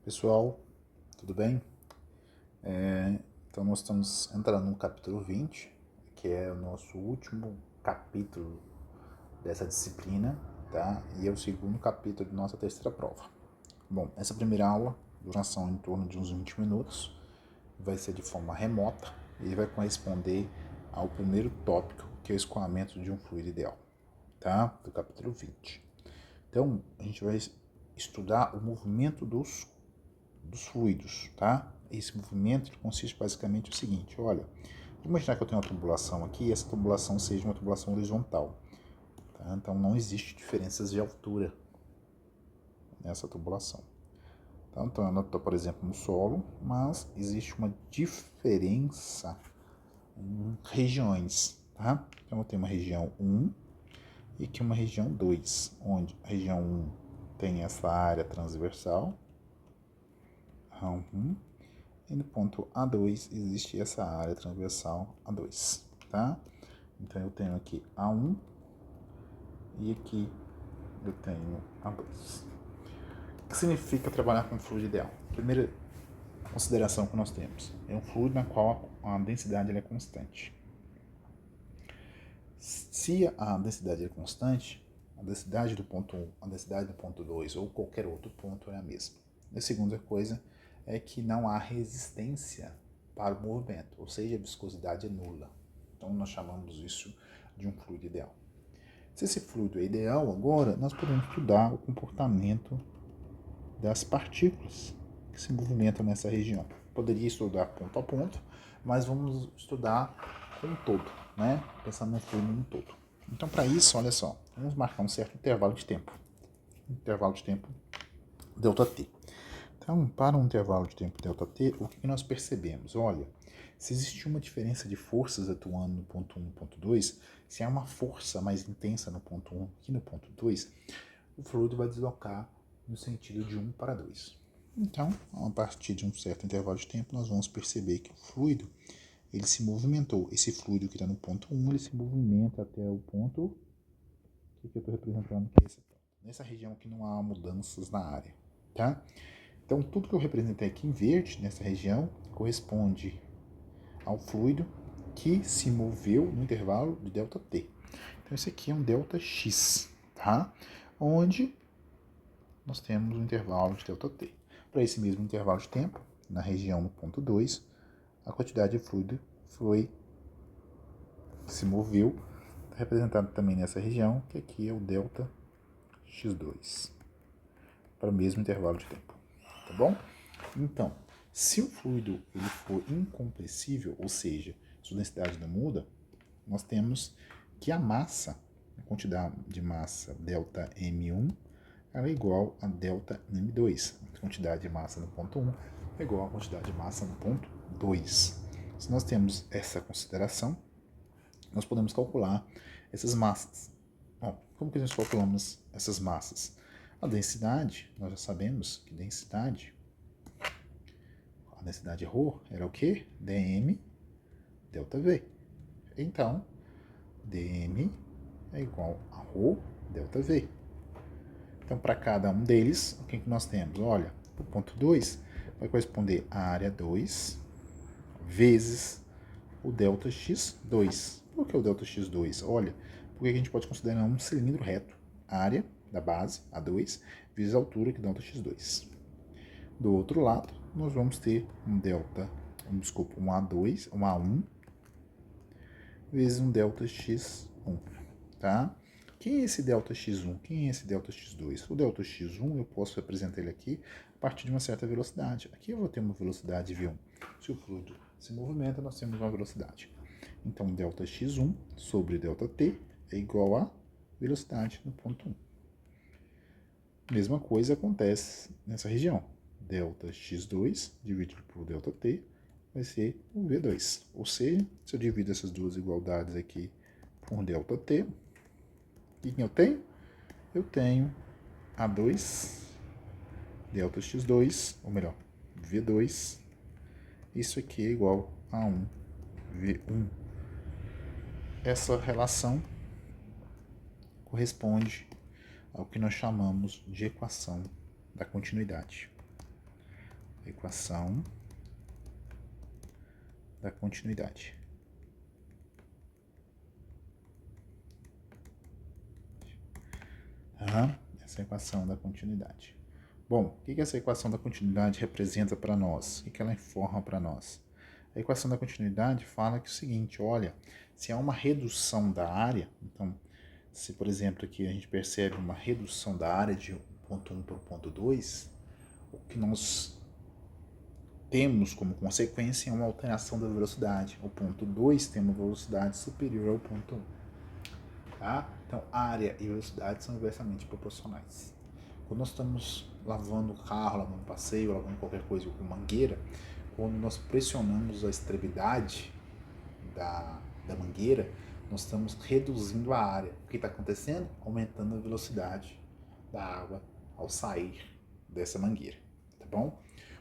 Pessoal, tudo bem? Então nós estamos entrando no capítulo 20, que é o nosso último capítulo dessa disciplina, tá? E é o segundo capítulo de nossa terceira prova. Bom, essa primeira aula, duração em torno de uns 20 minutos, vai ser de forma remota e vai corresponder ao primeiro tópico, que é o escoamento de um fluido ideal, tá? Do capítulo 20. Então, a gente vai estudar o movimento dos fluidos, tá? Esse movimento consiste basicamente no seguinte, olha, vou imaginar que eu tenho uma tubulação aqui e essa tubulação seja uma tubulação horizontal, tá? Então não existe diferenças de altura nessa tubulação. Então eu estou, por exemplo, no solo, mas existe uma diferença em regiões, tá? Então eu tenho uma região 1 e aqui uma região 2, onde a região 1 tem essa área transversal, e no ponto A2 existe essa área transversal A2, tá? Então eu tenho aqui A1 e aqui eu tenho A2. O que significa trabalhar com fluido ideal? Primeira consideração que nós temos é um fluido na qual a densidade é constante. Se a densidade é constante, a densidade do ponto 1, a densidade do ponto 2 ou qualquer outro ponto é a mesma. A segunda coisa é que não há resistência para o movimento, ou seja, a viscosidade é nula. Então nós chamamos isso de um fluido ideal. Se esse fluido é ideal, agora nós podemos estudar o comportamento das partículas que se movimentam nessa região. Poderia estudar ponto a ponto, mas vamos estudar como um todo, né? Pensando no fluido como um todo. Então, para isso, olha só, vamos marcar um certo intervalo de tempo. Intervalo de tempo ΔT. Então, para um intervalo de tempo ΔT, o que nós percebemos? Olha, se existe uma diferença de forças atuando no ponto 1 e no ponto 2, se há uma força mais intensa no ponto 1 que no ponto 2, o fluido vai deslocar no sentido de 1 para 2. Então, a partir de um certo intervalo de tempo, nós vamos perceber que o fluido ele se movimentou. Esse fluido que está no ponto 1, ele se movimenta até o ponto que eu estou representando, que é esse ponto. Nessa região aqui não há mudanças na área, tá? Então, tudo que eu representei aqui em verde, nessa região, corresponde ao fluido que se moveu no intervalo de ΔT. Então, esse aqui é um ΔX, tá? Onde nós temos um intervalo de ΔT. Para esse mesmo intervalo de tempo, na região no ponto 2, a quantidade de fluido se moveu, representado também nessa região, que aqui é o ΔX2, para o mesmo intervalo de tempo, tá bom? Então, se o fluido ele for incompressível, ou seja, sua densidade não muda, nós temos que a massa, a quantidade de massa ΔM1, ela é igual a ΔM2. A quantidade de massa no ponto 1 é igual à quantidade de massa no ponto 2. Se nós temos essa consideração, nós podemos calcular essas massas. Bom, como que nós calculamos essas massas? A densidade, nós já sabemos que a densidade ρ era o quê? dm ΔV. Então, dm é igual a ρ ΔV. Então, para cada um deles, o que nós temos? Olha, o ponto 2 vai corresponder à área 2 vezes o ΔX2. Por que o ΔX2? Olha, porque a gente pode considerar um cilindro reto. A área da base, A2, vezes a altura, que é ΔX2. Do outro lado, nós vamos ter um A2, um A1, vezes um ΔX1, tá? Quem é esse ΔX1? Quem é esse ΔX2? O ΔX1 eu posso representar ele aqui a partir de uma certa velocidade. Aqui eu vou ter uma velocidade V1. Se o fluido se movimenta, nós temos uma velocidade. Então, ΔX1 sobre ΔT é igual a velocidade no ponto 1. Mesma coisa acontece nessa região. ΔX2 dividido por ΔT vai ser o V2. Ou seja, se eu divido essas duas igualdades aqui por ΔT, o que eu tenho? Eu tenho A2, ΔX2, ou melhor, V2. Isso aqui é igual a 1, V1. Essa relação corresponde ao que nós chamamos de equação da continuidade. equação da continuidade. Essa é a equação da continuidade. Bom, o que essa equação da continuidade representa para nós? O que ela informa para nós? A equação da continuidade fala que é o seguinte, olha, se há uma redução da área, então, se por exemplo aqui a gente percebe uma redução da área de ponto 1 para o ponto 2, o que nós temos como consequência é uma alteração da velocidade. O ponto 2 tem uma velocidade superior ao ponto 1. Tá? Então, área e velocidade são inversamente proporcionais. Quando nós estamos lavando o carro, lavando o passeio, lavando qualquer coisa com mangueira, quando nós pressionamos a extremidade da mangueira, nós estamos reduzindo a área. O que está acontecendo? Aumentando a velocidade da água ao sair dessa mangueira. Tá bom?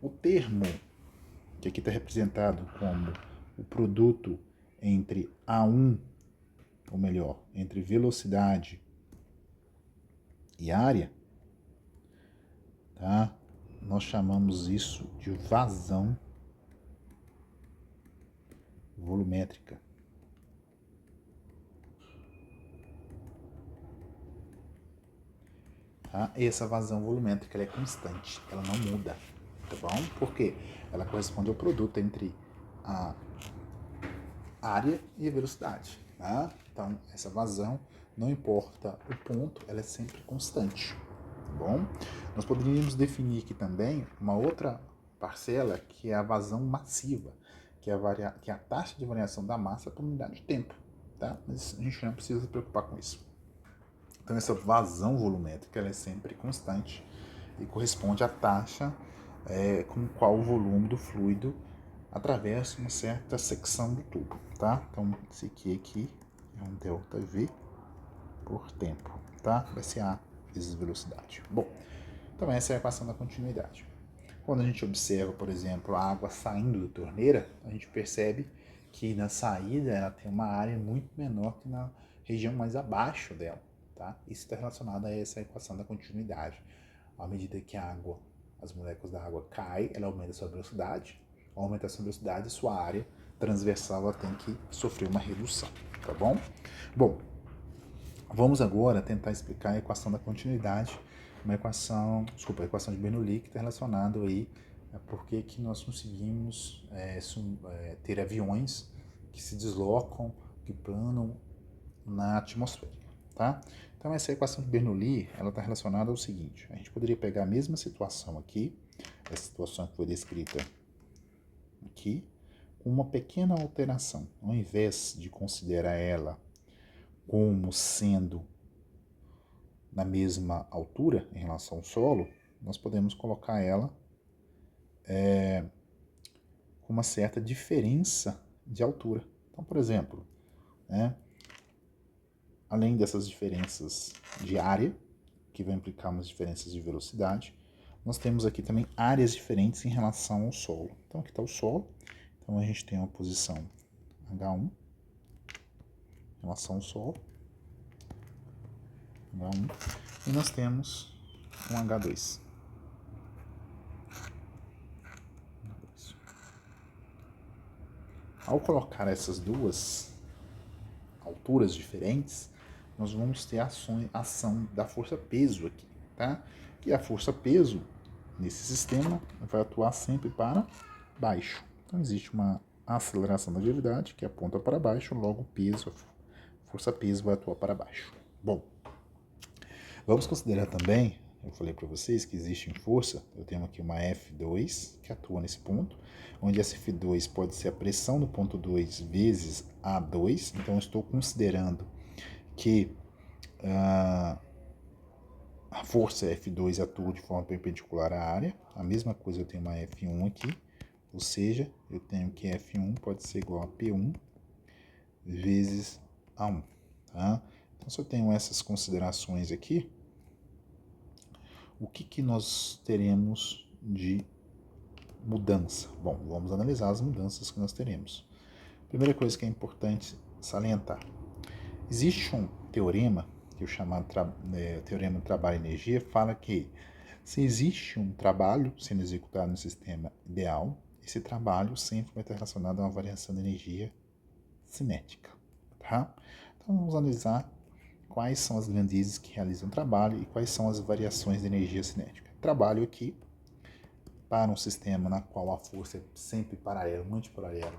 O termo, que aqui está representado como o produto entre A1, ou melhor, entre velocidade e área, tá? Nós chamamos isso de vazão volumétrica. Tá? Essa vazão volumétrica ela é constante, ela não muda, tá bom? Por quê? Ela corresponde ao produto entre a área e a velocidade. Tá? Então, essa vazão, não importa o ponto, ela é sempre constante. Tá bom? Nós poderíamos definir aqui também uma outra parcela, que é a vazão massiva, que é a taxa de variação da massa por unidade de tempo. Tá? Mas a gente não precisa se preocupar com isso. Então, essa vazão volumétrica ela é sempre constante e corresponde à taxa com qual o volume do fluido atravessa uma certa secção do tubo, tá? Então, esse aqui é um ΔV por tempo, tá? Vai ser A vezes velocidade. Bom, então essa é a equação da continuidade. Quando a gente observa, por exemplo, a água saindo da torneira, a gente percebe que na saída ela tem uma área muito menor que na região mais abaixo dela, tá? Isso está relacionado a essa equação da continuidade. À medida que a água, as moléculas da água caem, ela aumenta a sua velocidade. Ao aumentar a sua velocidade, sua área transversal ela tem que sofrer uma redução, tá bom? Bom, vamos agora tentar explicar a equação da continuidade, a equação de Bernoulli, que está relacionado aí a por que nós conseguimos ter aviões que se deslocam, que planam na atmosfera, tá? Então essa equação de Bernoulli, ela está relacionada ao seguinte, a gente poderia pegar a mesma situação aqui, essa situação que foi descrita aqui, com uma pequena alteração. Ao invés de considerar ela como sendo na mesma altura em relação ao solo, nós podemos colocar ela com uma certa diferença de altura. Então, por exemplo, além dessas diferenças de área, que vai implicar umas diferenças de velocidade, nós temos aqui também áreas diferentes em relação ao solo. Então aqui está o solo, então a gente tem uma posição H1 em relação ao solo, H1, e nós temos um H2. Ao colocar essas duas alturas diferentes, nós vamos ter a ação da força-peso aqui, tá? E a força-peso, nesse sistema, vai atuar sempre para baixo. Então, existe uma aceleração da gravidade que aponta para baixo, logo o peso, a força-peso vai atuar para baixo. Bom, vamos considerar também, eu falei para vocês que existe em força, eu tenho aqui uma F2 que atua nesse ponto, onde essa F2 pode ser a pressão do ponto 2 vezes A2, então eu estou considerando que a força F2 atua de forma perpendicular à área, a mesma coisa eu tenho uma F1 aqui, ou seja, eu tenho que F1 pode ser igual a P1 vezes A1, tá? Então, se eu tenho essas considerações aqui, o que nós teremos de mudança? Bom, vamos analisar as mudanças que nós teremos. Primeira coisa que é importante salientar. Existe um teorema, que é o chamado teorema do trabalho e energia, fala que Se existe um trabalho sendo executado no sistema ideal, esse trabalho sempre vai estar relacionado a uma variação de energia cinética, tá? Então vamos analisar quais são as grandezas que realizam o trabalho e quais são as variações de energia cinética. Trabalho aqui para um sistema na qual a força é sempre paralela, muito paralela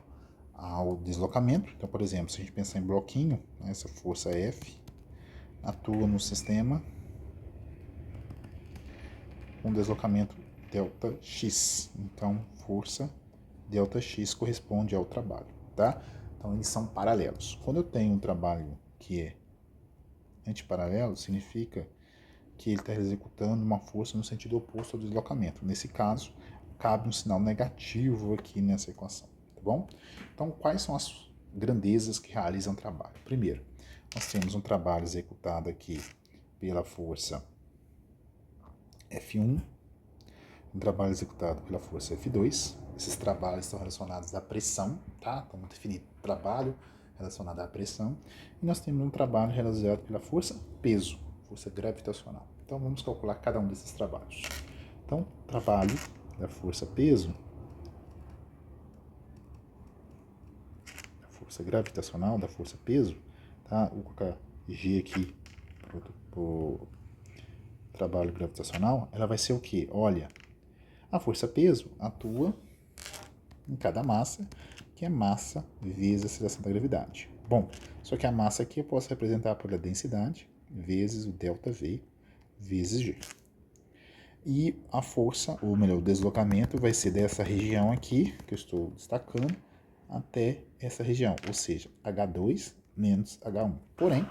ao deslocamento. Então, por exemplo, se a gente pensar em bloquinho, essa força F atua no sistema com deslocamento ΔX. Então, força ΔX corresponde ao trabalho, tá? Então, eles são paralelos. Quando eu tenho um trabalho que é antiparalelo, significa que ele está executando uma força no sentido oposto ao deslocamento. Nesse caso, cabe um sinal negativo aqui nessa equação, tá bom? Então, quais são as grandezas que realizam o trabalho? Primeiro, nós temos um trabalho executado aqui pela força F1, um trabalho executado pela força F2. Esses trabalhos estão relacionados à pressão, tá? Então, definido trabalho relacionado à pressão. E nós temos um trabalho realizado pela força peso, força gravitacional. Então, vamos calcular cada um desses trabalhos. Então, trabalho da força peso, da força gravitacional, da força peso, tá? Vou colocar G aqui para o trabalho gravitacional, ela vai ser o quê? Olha, a força peso atua em cada massa, que é massa vezes a aceleração da gravidade. Bom, só que a massa aqui eu posso representar pela densidade vezes o ΔV vezes G. E a força, ou melhor, o deslocamento vai ser dessa região aqui, que eu estou destacando, até essa região, ou seja, H2 menos H1. Porém,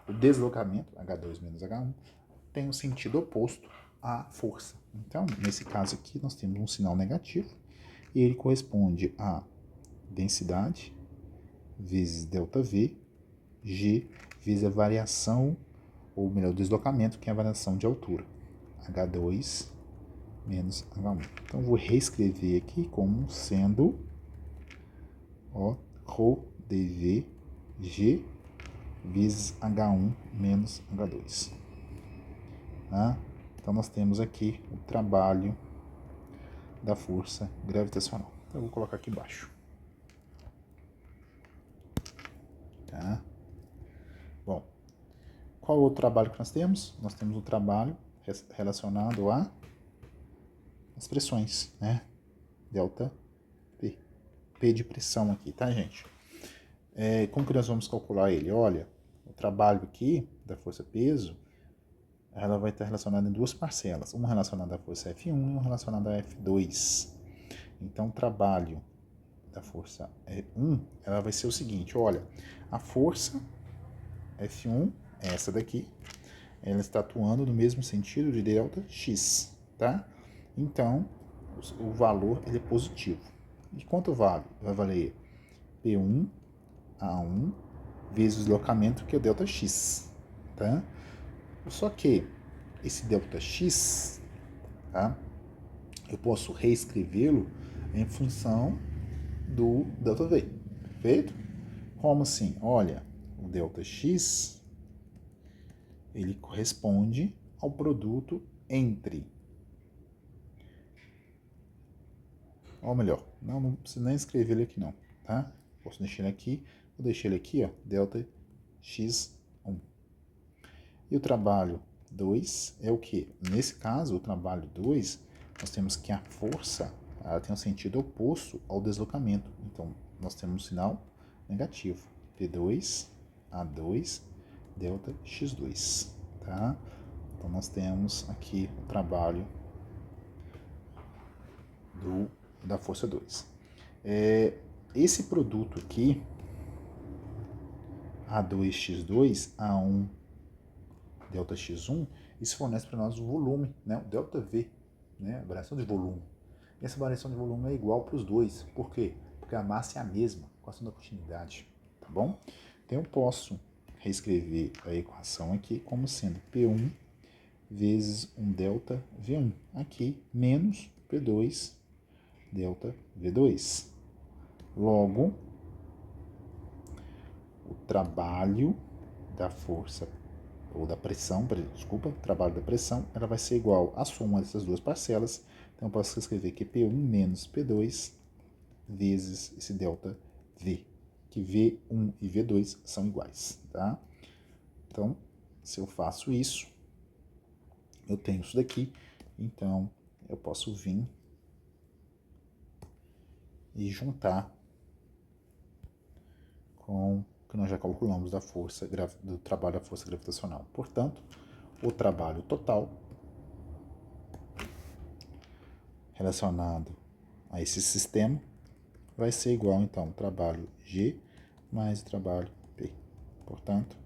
o deslocamento, H2 menos H1, tem um sentido oposto à força. Então, nesse caso aqui, nós temos um sinal negativo, e ele corresponde a densidade vezes ΔV, G vezes a variação, ou melhor, o deslocamento, que é a variação de altura, H2 menos H1. Então, vou reescrever aqui como sendo ρ dV G vezes H1 menos H2. Tá? Então, nós temos aqui o trabalho da força gravitacional. Então, eu vou colocar aqui embaixo. Tá? Bom, qual é o outro trabalho que nós temos? Nós temos um trabalho relacionado às pressões, né? Delta P. P de pressão aqui, tá, gente? Como que nós vamos calcular ele? Olha, o trabalho aqui da força-peso, ela vai estar relacionada em duas parcelas. Uma relacionada à força F1 e uma relacionada à F2. Então, o trabalho da força E1, ela vai ser o seguinte, olha, a força F1 é essa daqui, ela está atuando no mesmo sentido de ΔX, tá? Então, o valor ele é positivo. E quanto vale? Vai valer P1 A1 vezes o deslocamento, que é o ΔX, tá? Só que esse ΔX, tá? Eu posso reescrevê-lo em função do ΔV, perfeito? Como assim? Olha, o ΔX, ele corresponde ao produto entre, ou melhor, não precisa nem escrever ele aqui não, tá? Posso deixar ele aqui, vou deixar ele aqui, ó, ΔX1. E o trabalho 2 é o que? Nesse caso, o trabalho 2, nós temos que a força, ela tem um sentido oposto ao deslocamento. Então, nós temos um sinal negativo. P2, A2, ΔX2, tá? Então, nós temos aqui o trabalho da força 2. Esse produto aqui, A2x2, A1, ΔX1, isso fornece para nós o volume, né? O ΔV, né? A variação de volume. E essa variação de volume é igual para os dois. Por quê? Porque a massa é a mesma, equação da continuidade, tá bom? Então eu posso reescrever a equação aqui como sendo P1 vezes um ΔV1, aqui, menos P2 ΔV2. Logo, o trabalho da força ou da pressão, desculpa, trabalho da pressão, ela vai ser igual à soma dessas duas parcelas. Então eu posso escrever que P1 menos P2 vezes esse ΔV, que V1 e V2 são iguais, tá? Então, se eu faço isso, eu tenho isso daqui, então eu posso vir e juntar com o que nós já calculamos da força, do trabalho da força gravitacional. Portanto, o trabalho total relacionado a esse sistema vai ser igual, então, trabalho G mais trabalho P. Portanto,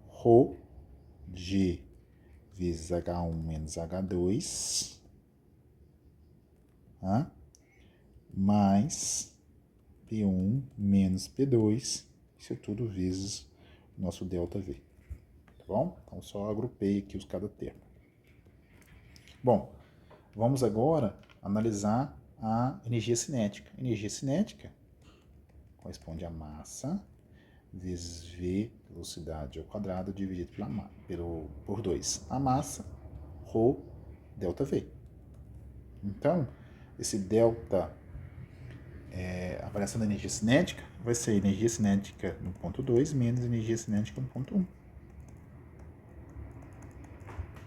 ρ G vezes H1 menos H2, tá? Mais P1 menos P2, isso tudo vezes o nosso ΔV. Tá bom? Então, só agrupei aqui os cada termo. Bom, vamos agora analisar a energia cinética. Energia cinética corresponde a massa vezes V, velocidade ao quadrado, dividido por 2. A massa, ρ, ΔV. Então, esse delta, a variação da energia cinética, vai ser energia cinética no ponto 2 menos energia cinética no ponto 1.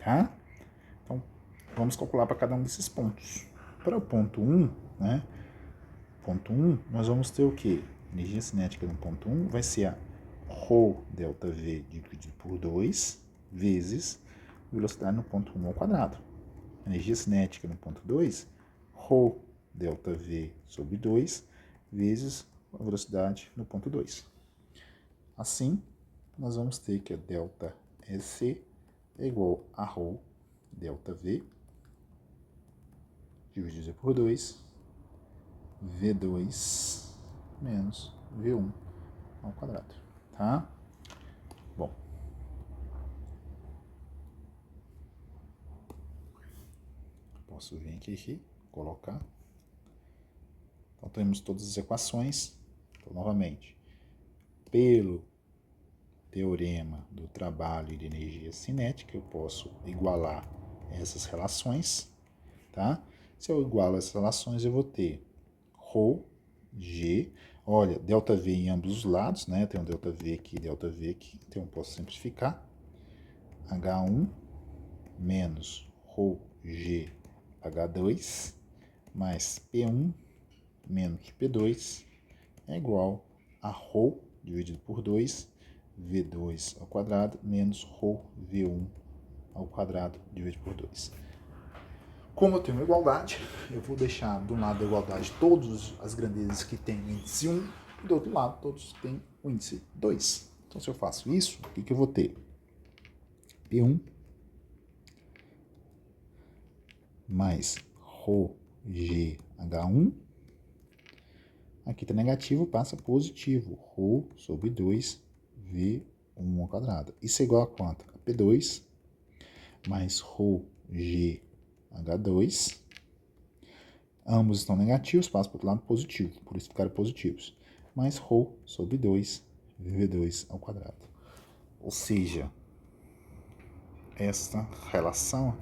Tá? Então, vamos calcular para cada um desses pontos. Para o ponto 1, né? Ponto 1, nós vamos ter o quê? Energia cinética no ponto 1 vai ser a ρ ΔV dividido por 2 vezes velocidade no ponto 1 ao quadrado. Energia cinética no ponto 2, ρ ΔV sobre 2 vezes a velocidade no ponto 2. Assim, nós vamos ter que a ΔEc é igual a ρ ΔV dividido por 2, V2 menos V1 ao quadrado, tá? Bom, posso vir aqui colocar. Então, temos todas as equações. Então, novamente, pelo teorema do trabalho de energia cinética, eu posso igualar essas relações, tá? Se eu igualo essas relações, eu vou ter ρ, G, olha, ΔV em ambos os lados, né? Tem um ΔV aqui e ΔV aqui, então eu posso simplificar. H1 menos ρg H2 mais P1 menos P2 é igual a ρ dividido por 2, V2 ao quadrado, menos ρ V1 ao quadrado dividido por 2. Como eu tenho uma igualdade, eu vou deixar do lado da igualdade todas as grandezas que têm o índice 1 e do outro lado todos têm o índice 2. Então, se eu faço isso, o que eu vou ter? P1 mais ρgH1. Aqui está negativo, passa positivo. ρ sobre 2 V1 ao quadrado. Isso é igual a quanto? A P2 mais ρgH2. Ambos estão negativos, passa para o outro lado positivo, por isso ficaram positivos. Mais ρ sobre 2 V2 ao quadrado. Ou seja, esta relação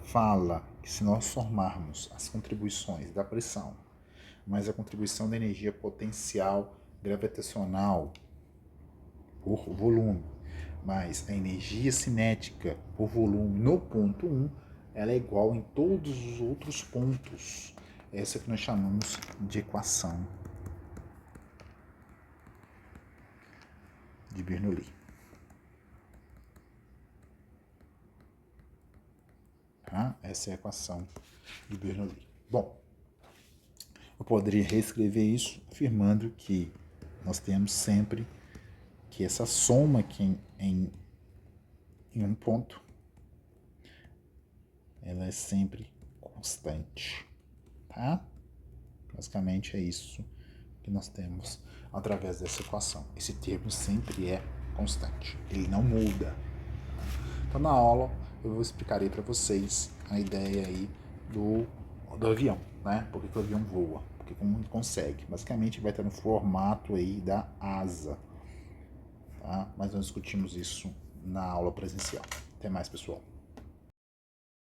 fala que se nós formarmos as contribuições da pressão, mais a contribuição da energia potencial gravitacional por volume, mais a energia cinética por volume no ponto 1, ela é igual em todos os outros pontos. Essa que nós chamamos de equação de Bernoulli. Tá? Essa é a equação de Bernoulli. Bom, eu poderia reescrever isso afirmando que nós temos sempre que essa soma aqui em um ponto, ela é sempre constante, tá? Basicamente é isso que nós temos através dessa equação. Esse termo sempre é constante, ele não muda. Então, na aula, eu vou explicar aí para vocês a ideia aí do avião, né? Por que o avião voa? Porque como consegue? Basicamente vai estar no formato aí da asa, tá? Mas nós discutimos isso na aula presencial. Até mais, pessoal.